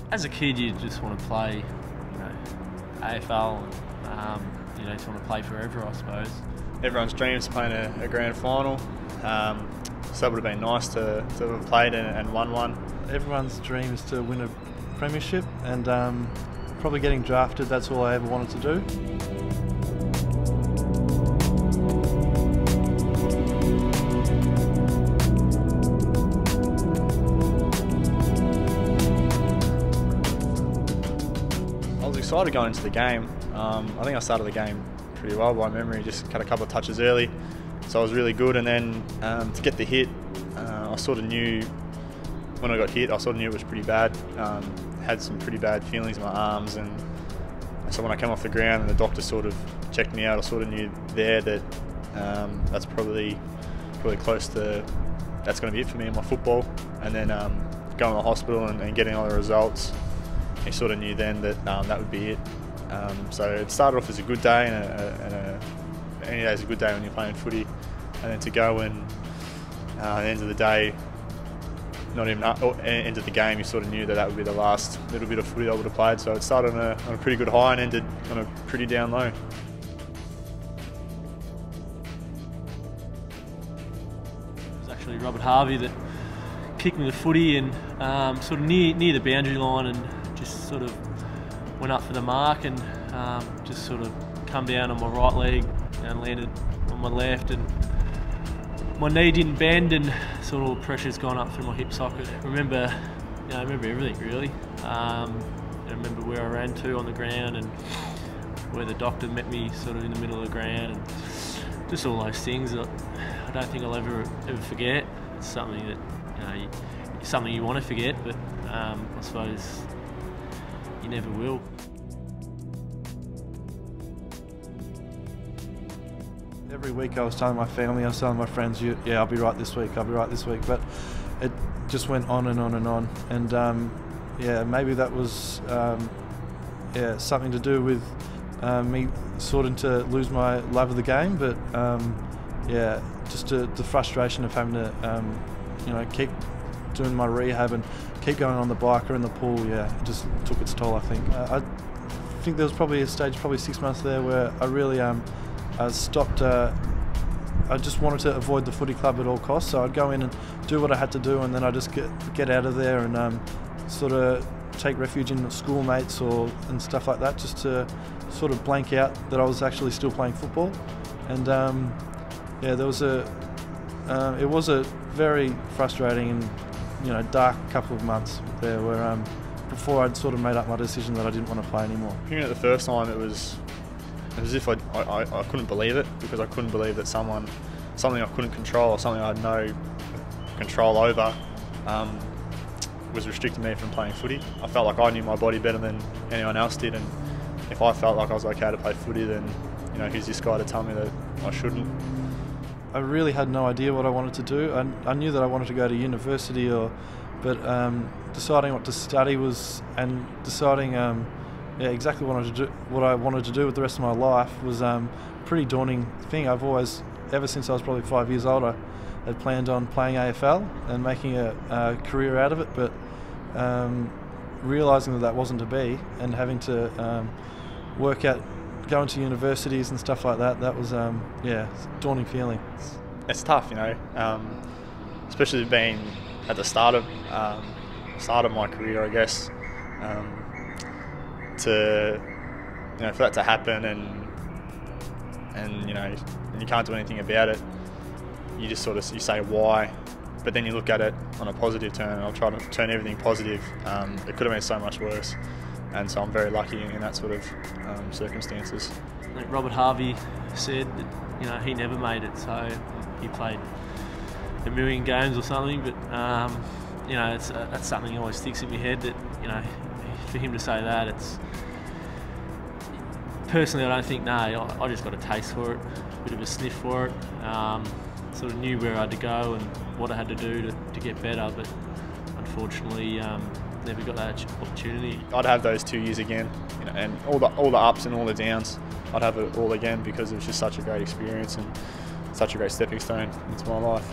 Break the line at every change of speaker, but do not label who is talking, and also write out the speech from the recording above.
As a kid, you just want to play, AFL, and you just want to play forever, I suppose.
Everyone's dream is playing a grand final, so it would have been nice to have played and won one.
Everyone's dream is to win a premiership, and probably getting drafted, that's all I ever wanted to do.
I was excited going into the game. I think I started the game pretty well by memory, just had a couple of touches early, so I was really good. And then to get the hit, I sort of knew when I got hit, I sort of knew it was pretty bad. Had some pretty bad feelings in my arms, and so when I came off the ground and the doctor sort of checked me out, I sort of knew there that that's probably close to, that's going to be it for me in my football. And then going to the hospital and getting all the results, you sort of knew then that that would be it. So it started off as a good day, and any day is a good day when you're playing footy. And then to go and at the end of the day, not even end of the game, you sort of knew that that would be the last little bit of footy I would have played. So it started on a pretty good high and ended on a pretty down low. It
was actually Robert Harvey that kicked me the footy and sort of near the boundary line, and just sort of went up for the mark and just sort of come down on my right leg and landed on my left, and my knee didn't bend, and sort of all the pressure's gone up through my hip socket. I remember everything really. I remember where I ran to on the ground and where the doctor met me sort of in the middle of the ground, and just all those things that I don't think I'll ever forget. It's something that something you want to forget, but I suppose you never will.
Every week I was telling my family, I was telling my friends, yeah, I'll be right this week, I'll be right this week. But it just went on and on and on. And yeah, maybe that was something to do with me sorting to lose my love of the game. But yeah, just the frustration of having to keep doing my rehab and keep going on the bike or in the pool. Yeah, it just took its toll, I think. I think there was probably a stage, probably 6 months there, where I really I stopped. I just wanted to avoid the footy club at all costs, so I'd go in and do what I had to do, and then I'd just get out of there and sort of take refuge in schoolmates and stuff like that, just to sort of blank out that I was actually still playing football. And yeah, there was it was a very frustrating and dark couple of months there, where before I'd sort of made up my decision that I didn't want to play anymore.
Hearing it the first time, it was as if I couldn't believe it, because I couldn't believe that something I couldn't control, or something I had no control over, was restricting me from playing footy. I felt like I knew my body better than anyone else did, and if I felt like I was okay to play footy, then who's this guy to tell me that I shouldn't?
I really had no idea what I wanted to do. I knew that I wanted to go to university, but deciding what to study and deciding exactly what I wanted to do with the rest of my life was a pretty daunting thing. I've always, ever since I was probably 5 years old, I had planned on playing AFL and making a career out of it, but realising that wasn't to be, and having to work out going to universities and stuff like that, that was yeah, it's a daunting feeling.
It's tough, especially being at the start of my career, I guess. For that to happen, and you can't do anything about it, you just sort of say why, but then you look at it on a positive turn, and I'll try to turn everything positive. It could have been so much worse, and so I'm very lucky in that sort of circumstances.
I think Robert Harvey said that he never made it, so he played a million games or something, but that's something that always sticks in my head, that for him to say that, it's personally, I don't think, no, I just got a taste for it, a bit of a sniff for it, sort of knew where I had to go and what I had to do to get better, but unfortunately never got that opportunity.
I'd have those 2 years again, and all the ups and all the downs, I'd have it all again, because it was just such a great experience and such a great stepping stone into my life.